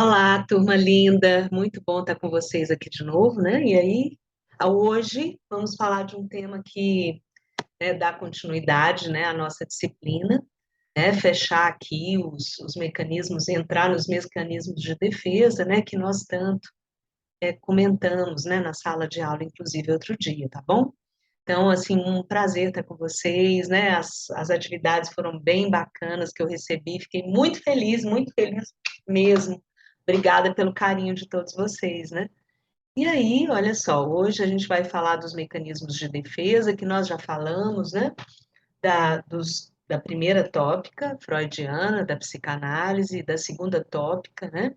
Olá, turma linda, muito bom estar com vocês aqui de novo, né? E aí, hoje vamos falar de um tema que dá continuidade, né, à nossa disciplina, né? Fechar aqui os mecanismos, entrar nos mecanismos de defesa, né, que nós tanto comentamos, né, na sala de aula, inclusive outro dia, tá bom? Então, assim, um prazer estar com vocês, né? As atividades foram bem bacanas que eu recebi, fiquei muito feliz mesmo. Obrigada pelo carinho de todos vocês, né? E aí, olha só, hoje a gente vai falar dos mecanismos de defesa, que nós já falamos, né? Da primeira tópica freudiana, da psicanálise, da segunda tópica, né?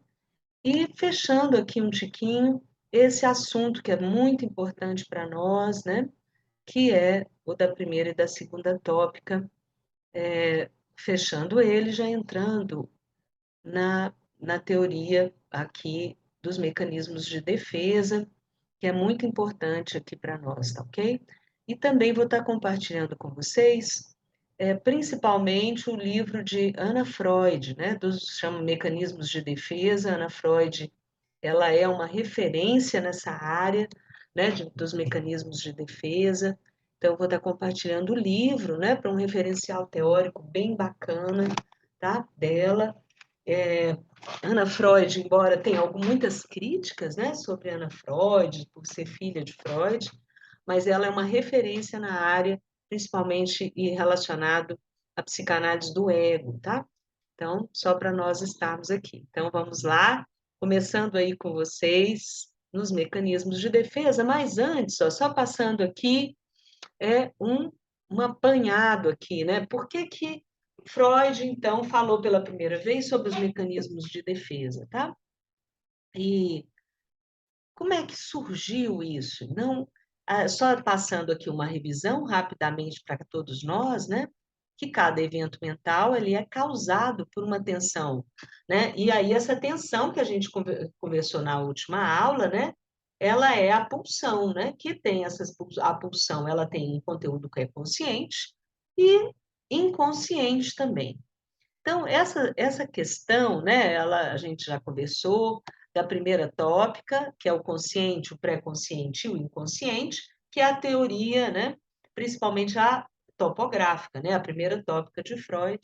E fechando aqui um tiquinho, esse assunto que é muito importante para nós, né? Que é o da primeira e da segunda tópica, fechando ele, já entrando na teoria aqui dos mecanismos de defesa, que é muito importante aqui para nós, tá ok? E também vou estar compartilhando com vocês, principalmente o livro de Anna Freud, né, chama Mecanismos de Defesa. Anna Freud, ela é uma referência nessa área, né, dos mecanismos de defesa. Então, eu vou estar compartilhando o livro, né, para um referencial teórico bem bacana, tá, dela. É, Ana Freud, embora tenha muitas críticas, né, sobre Ana Freud, por ser filha de Freud, mas ela é uma referência na área, principalmente e relacionado à psicanálise do ego, tá? Então, só para nós estarmos aqui. Então, vamos lá, começando aí com vocês nos mecanismos de defesa, mas antes, só passando aqui, um apanhado aqui, né? Por que que Freud, então, falou pela primeira vez sobre os mecanismos de defesa, tá? E como é que surgiu isso? Não, só passando aqui uma revisão rapidamente para todos nós, né? Que cada evento mental ele é causado por uma tensão, né? E aí essa tensão que a gente conversou na última aula, né? Ela é a pulsão, né? Que tem a pulsão, ela tem um conteúdo que é consciente e inconsciente também. Então, essa questão, né, a gente já conversou da primeira tópica, que é o consciente, o pré-consciente e o inconsciente, que é a teoria, né, principalmente a topográfica, né, a primeira tópica de Freud,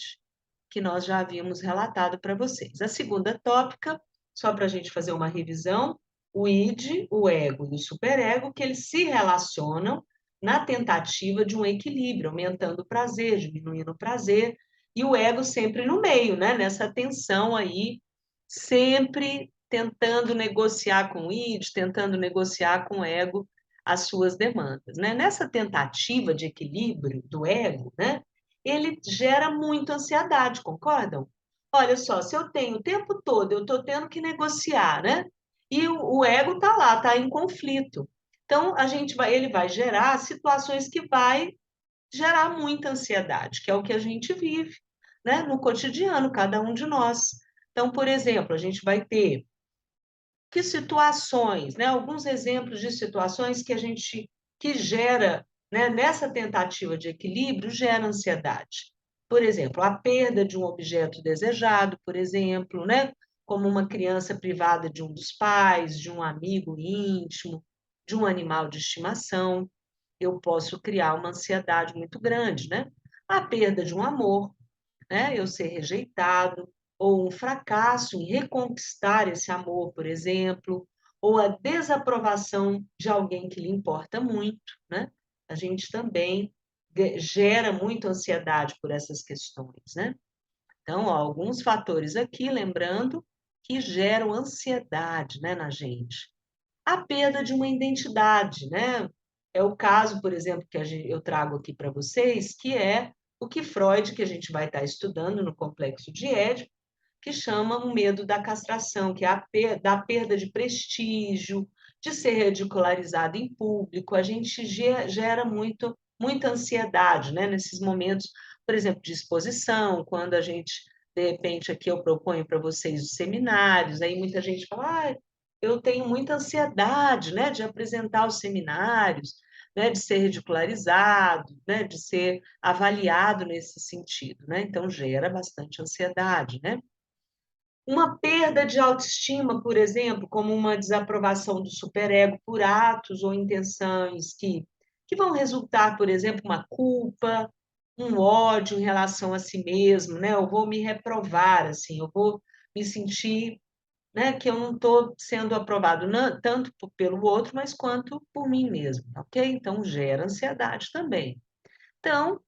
que nós já havíamos relatado para vocês. A segunda tópica, só para a gente fazer uma revisão, o id, o ego e o superego, que eles se relacionam na tentativa de um equilíbrio, aumentando o prazer, diminuindo o prazer, e o ego sempre no meio, né? Nessa tensão aí, sempre tentando negociar com o id, tentando negociar com o ego as suas demandas, né? Nessa tentativa de equilíbrio do ego, né? Ele gera muita ansiedade, concordam? Olha só, se eu tenho o tempo todo, eu estou tendo que negociar, né? E o ego está lá, está em conflito. Então, ele vai gerar situações que vai gerar muita ansiedade, que é o que a gente vive, né, no cotidiano, cada um de nós. Então, por exemplo, a gente vai ter que situações, né, alguns exemplos de situações que gera, né, nessa tentativa de equilíbrio, gera ansiedade. Por exemplo, a perda de um objeto desejado, por exemplo, né, como uma criança privada de um dos pais, de um amigo íntimo, de um animal de estimação. Eu posso criar uma ansiedade muito grande, né? A perda de um amor, né? Eu ser rejeitado, ou um fracasso em reconquistar esse amor, por exemplo, ou a desaprovação de alguém que lhe importa muito, né? A gente também gera muita ansiedade por essas questões, né? Então, ó, alguns fatores aqui, lembrando, que geram ansiedade, né, na gente. A perda de uma identidade, né? É o caso, por exemplo, que eu trago aqui para vocês, que é o que Freud, que a gente vai estar estudando no complexo de Édipo, que chama o medo da castração, que é da perda de prestígio, de ser ridicularizado em público. A gente gera muita ansiedade, né? Nesses momentos, por exemplo, de exposição, quando a gente, de repente, aqui eu proponho para vocês os seminários, aí muita gente fala, ah, eu tenho muita ansiedade, né, de apresentar os seminários, né, de ser ridicularizado, né, de ser avaliado nesse sentido, né? Então gera bastante ansiedade, né? Uma perda de autoestima, por exemplo, como uma desaprovação do superego por atos ou intenções que vão resultar, por exemplo, uma culpa, um ódio em relação a si mesmo, né? Eu vou me reprovar, assim, eu vou me sentir, né, que eu não estou sendo aprovado tanto pelo outro, mas quanto por mim mesmo, ok? Então, gera ansiedade também. Então,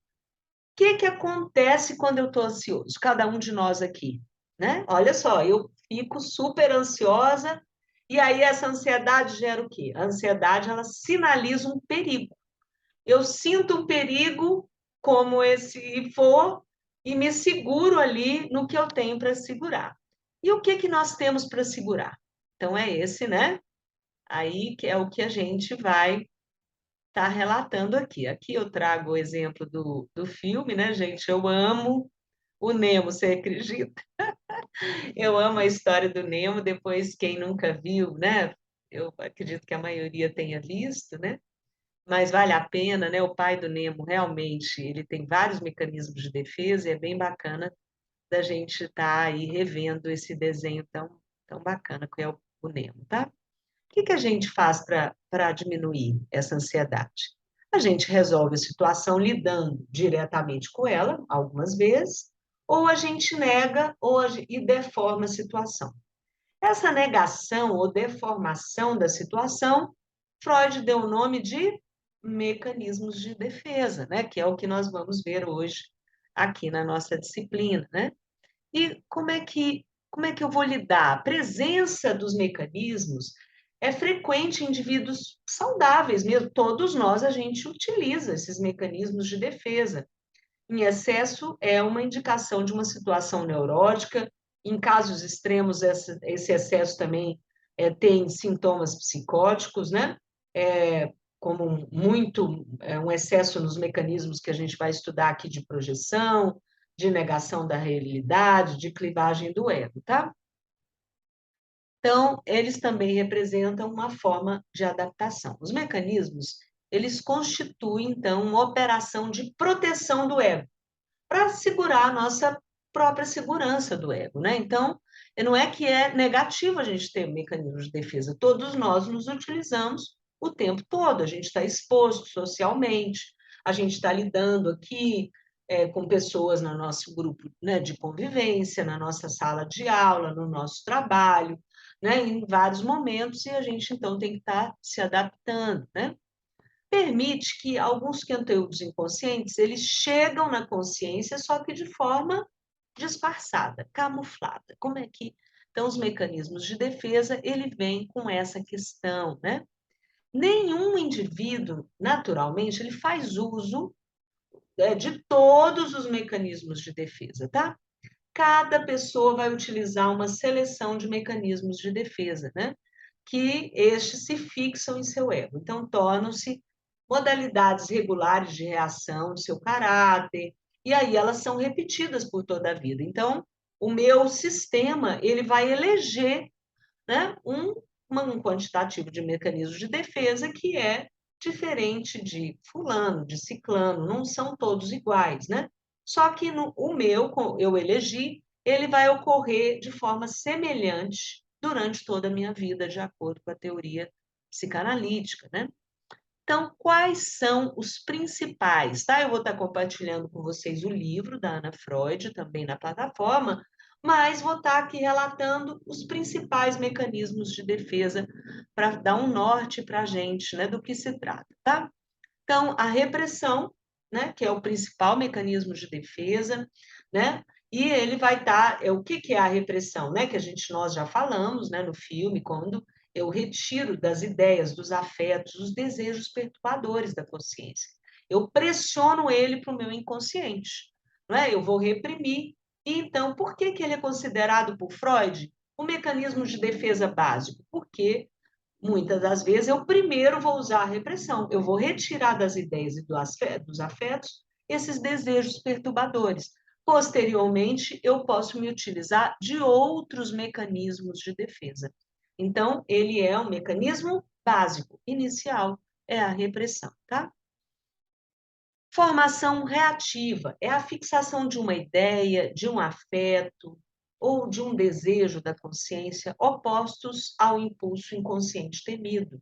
que acontece quando eu estou ansioso? Cada um de nós aqui, né? Olha só, eu fico super ansiosa e aí essa ansiedade gera o quê? A ansiedade, ela sinaliza um perigo. Eu sinto um perigo como esse for e me seguro ali no que eu tenho para segurar. E o que nós temos para segurar? Então é esse, né? Aí que é o que a gente vai estar relatando aqui. Aqui eu trago o exemplo do filme, né, gente? Eu amo o Nemo, você acredita? Eu amo a história do Nemo, depois quem nunca viu, né? Eu acredito que a maioria tenha visto, né? Mas vale a pena, né? O pai do Nemo realmente, ele tem vários mecanismos de defesa e é bem bacana da gente estar aí revendo esse desenho tão bacana que é o Nemo, tá? O que a gente faz para diminuir essa ansiedade? A gente resolve a situação lidando diretamente com ela, algumas vezes, ou a gente nega e deforma a situação. Essa negação ou deformação da situação, Freud deu o nome de mecanismos de defesa, né? Que é o que nós vamos ver hoje aqui na nossa disciplina, né? E como é que eu vou lidar? A presença dos mecanismos é frequente em indivíduos saudáveis mesmo. Todos nós, a gente utiliza esses mecanismos de defesa. Em excesso é uma indicação de uma situação neurótica. Em casos extremos, esse excesso também tem sintomas psicóticos, né? Como um excesso nos mecanismos que a gente vai estudar aqui de projeção, de negação da realidade, de clivagem do ego, tá? Então, eles também representam uma forma de adaptação. Os mecanismos, eles constituem, então, uma operação de proteção do ego, para segurar a nossa própria segurança do ego, né? Então, não é que é negativo a gente ter mecanismos de defesa, todos nós nos utilizamos o tempo todo, a gente está exposto socialmente, a gente está lidando aqui com pessoas no nosso grupo, né, de convivência, na nossa sala de aula, no nosso trabalho, né, em vários momentos, e a gente então tem que estar se adaptando, né? Permite que alguns conteúdos inconscientes eles chegam na consciência, só que de forma disfarçada, camuflada. Como é que então os mecanismos de defesa ele vem com essa questão, né? Nenhum indivíduo, naturalmente, ele faz uso de todos os mecanismos de defesa, tá? Cada pessoa vai utilizar uma seleção de mecanismos de defesa, né? Que estes se fixam em seu ego. Então, tornam-se modalidades regulares de reação do seu caráter, e aí elas são repetidas por toda a vida. Então, o meu sistema, ele vai eleger, né, um quantitativo de mecanismos de defesa que é diferente de fulano, de ciclano, não são todos iguais, né? Só que o meu, eu elegi, ele vai ocorrer de forma semelhante durante toda a minha vida, de acordo com a teoria psicanalítica, né? Então, quais são os principais, tá? Eu vou estar compartilhando com vocês o livro da Ana Freud, também na plataforma, mas vou estar aqui relatando os principais mecanismos de defesa para dar um norte para a gente, né, do que se trata, tá? Então, a repressão, né, que é o principal mecanismo de defesa, né? E ele vai estar, o que é a repressão, né? Que nós já falamos, né, no filme, quando eu retiro das ideias, dos afetos, os desejos perturbadores da consciência. Eu pressiono ele para o meu inconsciente, não é? Eu vou reprimir. E então, por que ele é considerado por Freud o mecanismo de defesa básico? Porque muitas das vezes eu primeiro vou usar a repressão, eu vou retirar das ideias e dos afetos esses desejos perturbadores. Posteriormente, eu posso me utilizar de outros mecanismos de defesa. Então, ele é um mecanismo básico, inicial, é a repressão, tá? Formação reativa é a fixação de uma ideia, de um afeto, ou de um desejo da consciência opostos ao impulso inconsciente temido,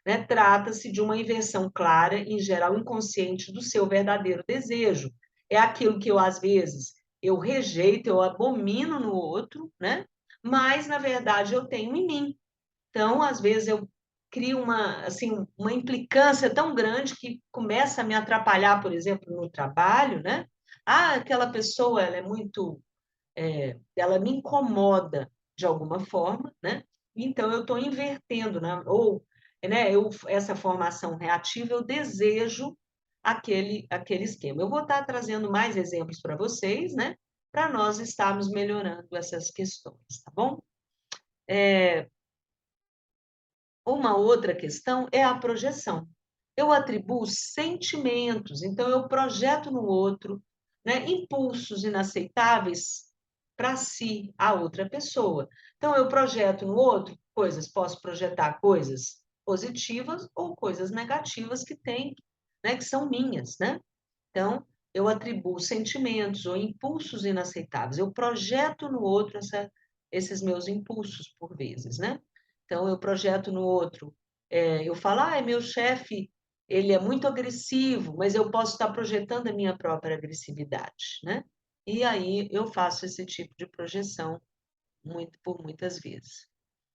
né? Trata-se de uma inversão clara, em geral inconsciente, do seu verdadeiro desejo. É aquilo que eu, às vezes, eu rejeito, eu abomino no outro, né? Mas, na verdade, eu tenho em mim. Então, às vezes, eu crio assim, uma implicância tão grande que começa a me atrapalhar, por exemplo, no trabalho, né? Ah, aquela pessoa, ela é muito ela me incomoda de alguma forma, né? Então eu estou invertendo, né? Ou, né? Essa formação reativa, eu desejo aquele esquema. Eu vou estar trazendo mais exemplos para vocês, né? Para nós estarmos melhorando essas questões, tá bom? Uma outra questão é a projeção. Eu atribuo sentimentos, então eu projeto no outro, né, impulsos inaceitáveis para si, a outra pessoa. Então eu projeto no outro coisas, posso projetar coisas positivas ou coisas negativas que tem, né, que são minhas, né? Então eu atribuo sentimentos ou impulsos inaceitáveis. Eu projeto no outro esses meus impulsos por vezes, né? Então, eu projeto no outro. Eu falo, meu chefe, ele é muito agressivo, mas eu posso estar projetando a minha própria agressividade, né? E aí eu faço esse tipo de projeção por muitas vezes.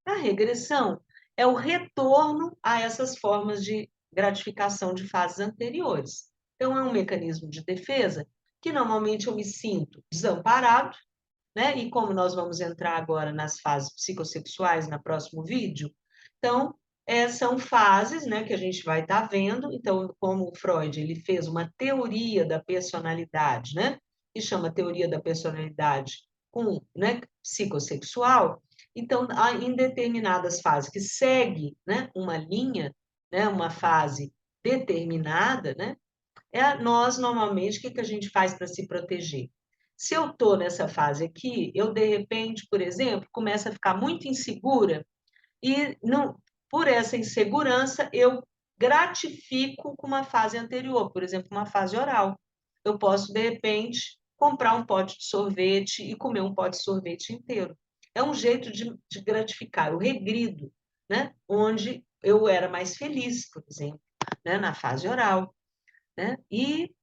A regressão é o retorno a essas formas de gratificação de fases anteriores. Então, é um mecanismo de defesa que normalmente eu me sinto desamparado, né? E como nós vamos entrar agora nas fases psicossexuais no próximo vídeo, então são fases, né, que a gente vai estar vendo. Então, como o Freud ele fez uma teoria da personalidade, né, que chama teoria da personalidade né, psicossexual. Então, em determinadas fases que segue, né, uma linha, né, uma fase determinada, né, nós, normalmente, o que a gente faz para se proteger? Se eu estou nessa fase aqui, eu, de repente, por exemplo, começo a ficar muito insegura e, não, por essa insegurança, eu gratifico com uma fase anterior, por exemplo, uma fase oral. Eu posso, de repente, comprar um pote de sorvete e comer um pote de sorvete inteiro. É um jeito de gratificar, eu regrido, né? Onde eu era mais feliz, por exemplo, né? Na fase oral, né? E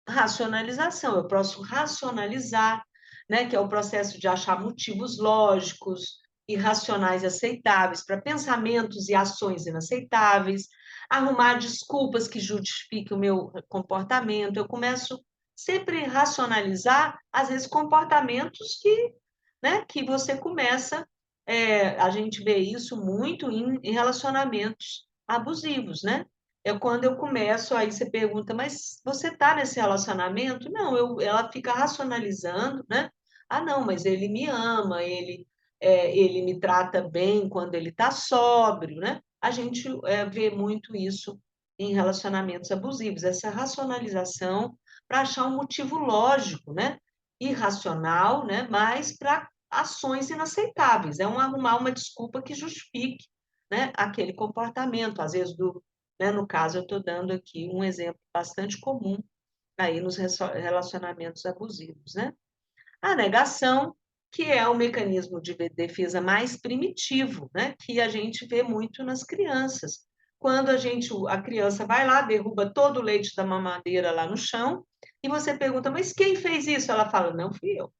racionalização, eu posso racionalizar, né, que é o processo de achar motivos lógicos e racionais aceitáveis para pensamentos e ações inaceitáveis, arrumar desculpas que justifiquem o meu comportamento. Eu começo sempre a racionalizar, às vezes, comportamentos que você começa, a gente vê isso muito em relacionamentos abusivos, né? É quando eu começo, aí você pergunta, mas você está nesse relacionamento? Não, ela fica racionalizando, né? Ah, não, mas ele me ama, ele me trata bem quando ele está sóbrio, né? A gente vê muito isso em relacionamentos abusivos, essa racionalização para achar um motivo lógico, né? Irracional, né? Mas para ações inaceitáveis, arrumar uma desculpa que justifique, né, aquele comportamento, às vezes né, no caso eu estou dando aqui um exemplo bastante comum aí nos relacionamentos abusivos, né? A negação, que é o mecanismo de defesa mais primitivo, né, que a gente vê muito nas crianças. Quando a criança vai lá, derruba todo o leite da mamadeira lá no chão, e você pergunta, mas quem fez isso? Ela fala, não fui eu,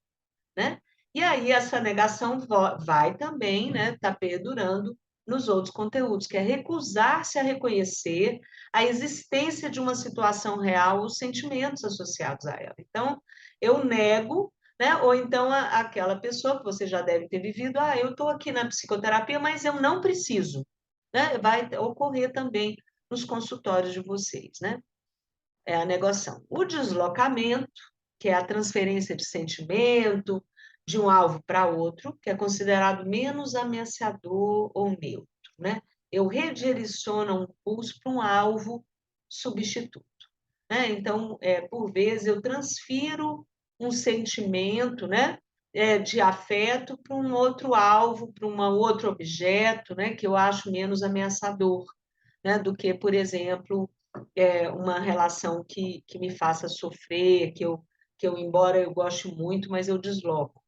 né? E aí essa negação vai também, né, tá perdurando nos outros conteúdos, que é recusar-se a reconhecer a existência de uma situação real, os sentimentos associados a ela. Então, eu nego, né? Ou então aquela pessoa que você já deve ter vivido, eu estou aqui na psicoterapia, mas eu não preciso, né? Vai ocorrer também nos consultórios de vocês, né? É a negação. O deslocamento, que é a transferência de sentimento de um alvo para outro, que é considerado menos ameaçador ou neutro, né? Eu redireciono um pulso para um alvo substituto, né? Então, por vezes, eu transfiro um sentimento, né, de afeto para um outro alvo, para um outro objeto, né, que eu acho menos ameaçador, né, do que, por exemplo, uma relação que me faça sofrer, embora eu goste muito, mas eu desloco.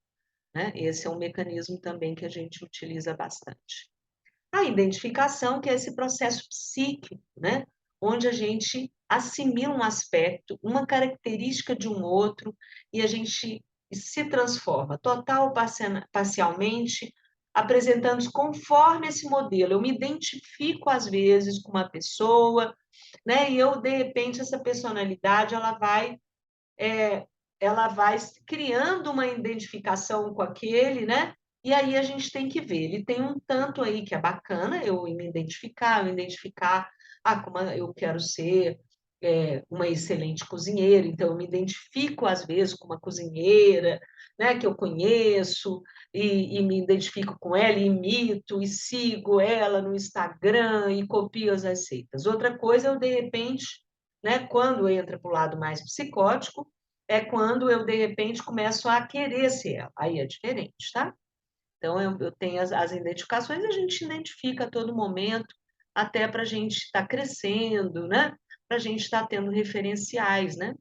né? Esse é um mecanismo também que a gente utiliza bastante. A identificação, que é esse processo psíquico, né? Onde a gente assimila um aspecto, uma característica de um outro, e a gente se transforma total ou parcialmente, apresentando conforme esse modelo. Eu me identifico, às vezes, com uma pessoa, né? E eu, de repente, essa personalidade, ela vai criando uma identificação com aquele, né? E aí a gente tem que ver. Ele tem um tanto aí que é bacana eu me identificar, como eu quero ser uma excelente cozinheira, então eu me identifico às vezes com uma cozinheira, né, que eu conheço, e me identifico com ela, e imito, e sigo ela no Instagram, e copio as receitas. Outra coisa, eu de repente, né, quando entra para o lado mais psicótico, é quando eu, de repente, começo a querer ser ela. Aí é diferente, tá? Então, eu tenho as identificações, a gente identifica a todo momento, até para a gente estar crescendo, né? Para a gente estar tendo referenciais, né?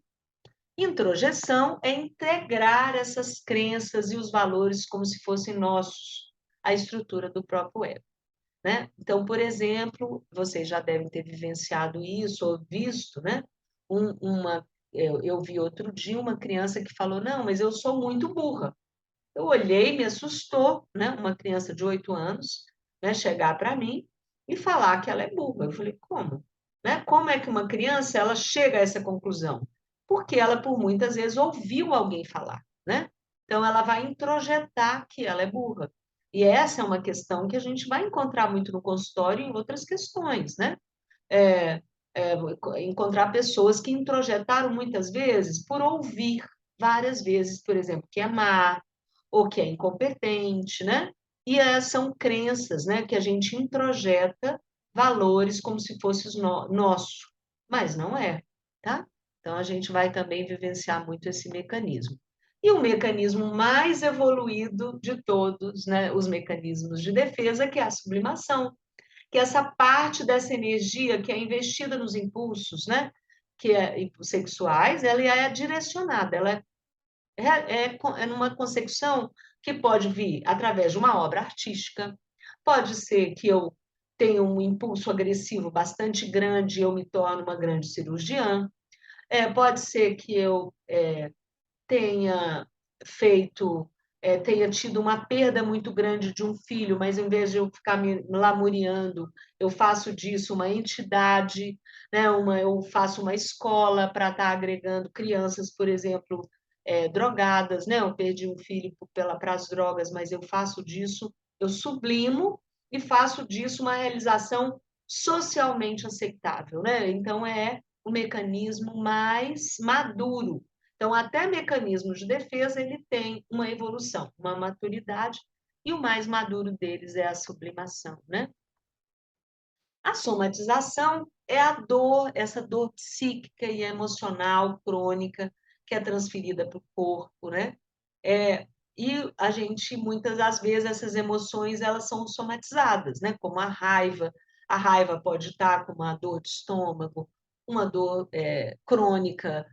Introjeção é integrar essas crenças e os valores como se fossem nossos, a estrutura do próprio ego, né? Então, por exemplo, vocês já devem ter vivenciado isso ou visto, né? Eu vi outro dia uma criança que falou: não, mas eu sou muito burra. Eu olhei, me assustou, né? Uma criança de 8 anos, né? Chegar para mim e falar que ela é burra. Eu falei: como? Né? Como é que uma criança ela chega a essa conclusão? Porque ela, por muitas vezes, ouviu alguém falar, né? Então, ela vai introjetar que ela é burra. E essa é uma questão que a gente vai encontrar muito no consultório e em outras questões, né? É, é, encontrar pessoas que introjetaram muitas vezes por ouvir várias vezes, por exemplo, que é má ou que é incompetente, né? E são crenças, né, que a gente introjeta valores como se fosse nosso, mas não é, tá? Então a gente vai também vivenciar muito esse mecanismo. E o mecanismo mais evoluído de todos, né, os mecanismos de defesa, que é a sublimação, que essa parte dessa energia que é investida nos impulsos, né, que é sexuais, ela é direcionada, ela é numa consecução que pode vir através de uma obra artística, pode ser que eu tenha um impulso agressivo bastante grande e eu me torne uma grande cirurgiã, pode ser que eu tenha feito, tenha tido uma perda muito grande de um filho, mas em vez de eu ficar me lamuriando, eu faço disso uma entidade, né? Eu faço uma escola para estar agregando crianças, por exemplo, drogadas, né? Eu perdi um filho para as drogas, mas eu faço disso, eu sublimo e faço disso uma realização socialmente aceitável, né? Então é o mecanismo mais maduro. Então, até mecanismos de defesa, ele tem uma evolução, uma maturidade, e o mais maduro deles é a sublimação, né? A somatização é a dor, essa dor psíquica e emocional crônica que é transferida para o corpo, né? E a gente, muitas das vezes, essas emoções, elas são somatizadas, né? Como a raiva pode estar com uma dor de estômago, uma dor crônica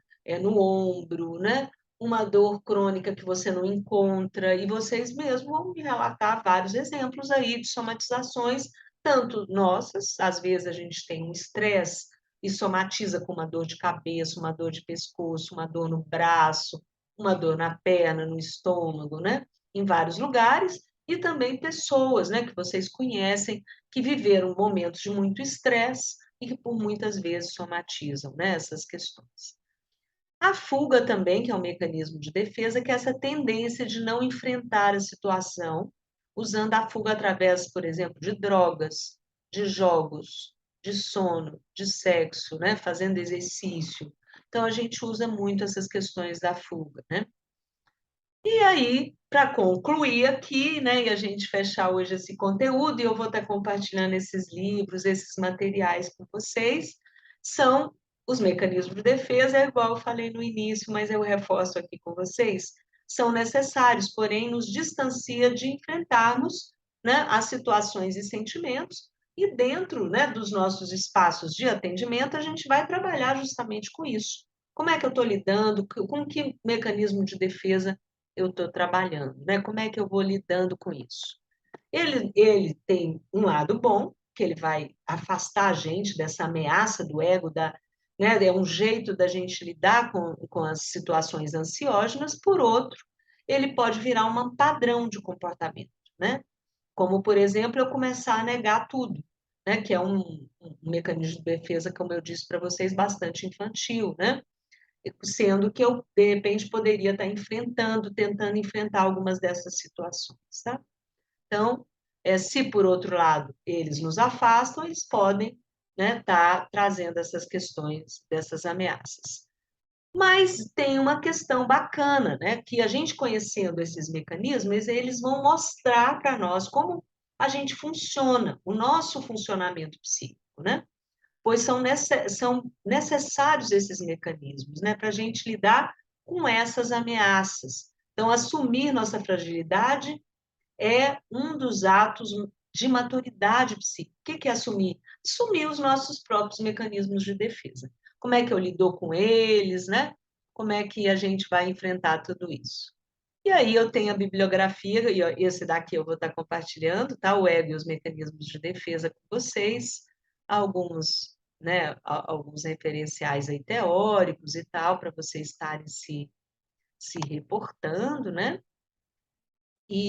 no ombro, né? Uma dor crônica que você não encontra, e vocês mesmos vão me relatar vários exemplos aí de somatizações, tanto nossas, às vezes a gente tem um estresse e somatiza com uma dor de cabeça, uma dor de pescoço, uma dor no braço, uma dor na perna, no estômago, né? Em vários lugares, e também pessoas, né, que vocês conhecem, que viveram momentos de muito estresse e que por muitas vezes somatizam, né, essas questões. A fuga também, que é um mecanismo de defesa, que é essa tendência de não enfrentar a situação, usando a fuga através, por exemplo, de drogas, de jogos, de sono, de sexo, né? Fazendo exercício. Então, a gente usa muito essas questões da fuga, né? E aí, para concluir aqui, né, e a gente fechar hoje esse conteúdo, e eu vou estar compartilhando esses livros, esses materiais com vocês, são os mecanismos de defesa, é igual eu falei no início, mas eu reforço aqui com vocês, são necessários, porém nos distancia de enfrentarmos, né, as situações e sentimentos, e dentro, né, dos nossos espaços de atendimento, a gente vai trabalhar justamente com isso. Como é que eu estou lidando, com que mecanismo de defesa eu estou trabalhando, né? Como é que eu vou lidando com isso? Ele tem um lado bom, que ele vai afastar a gente dessa ameaça do ego, né? É um jeito da gente lidar com as situações ansiógenas. Por outro, ele pode virar um padrão de comportamento, né? Como, por exemplo, eu começar a negar tudo, né? Que é um mecanismo de defesa, como eu disse para vocês, bastante infantil, né? Sendo que eu, de repente, poderia estar enfrentando, tentando enfrentar algumas dessas situações, tá? Então, se por outro lado eles nos afastam, eles podem, né, estar trazendo essas questões dessas ameaças. Mas tem uma questão bacana, né, que a gente conhecendo esses mecanismos, eles vão mostrar para nós como a gente funciona, o nosso funcionamento psíquico, né? Pois são necessários esses mecanismos, né, para a gente lidar com essas ameaças. Então, assumir nossa fragilidade é um dos atos de maturidade psíquica. O que é assumir? Assumir os nossos próprios mecanismos de defesa. Como é que eu lido com eles, né? Como é que a gente vai enfrentar tudo isso? E aí eu tenho a bibliografia, e esse daqui eu vou estar compartilhando, tá? O ego e os mecanismos de defesa com vocês, alguns, né, alguns referenciais aí teóricos e tal, para vocês estarem se reportando, né? E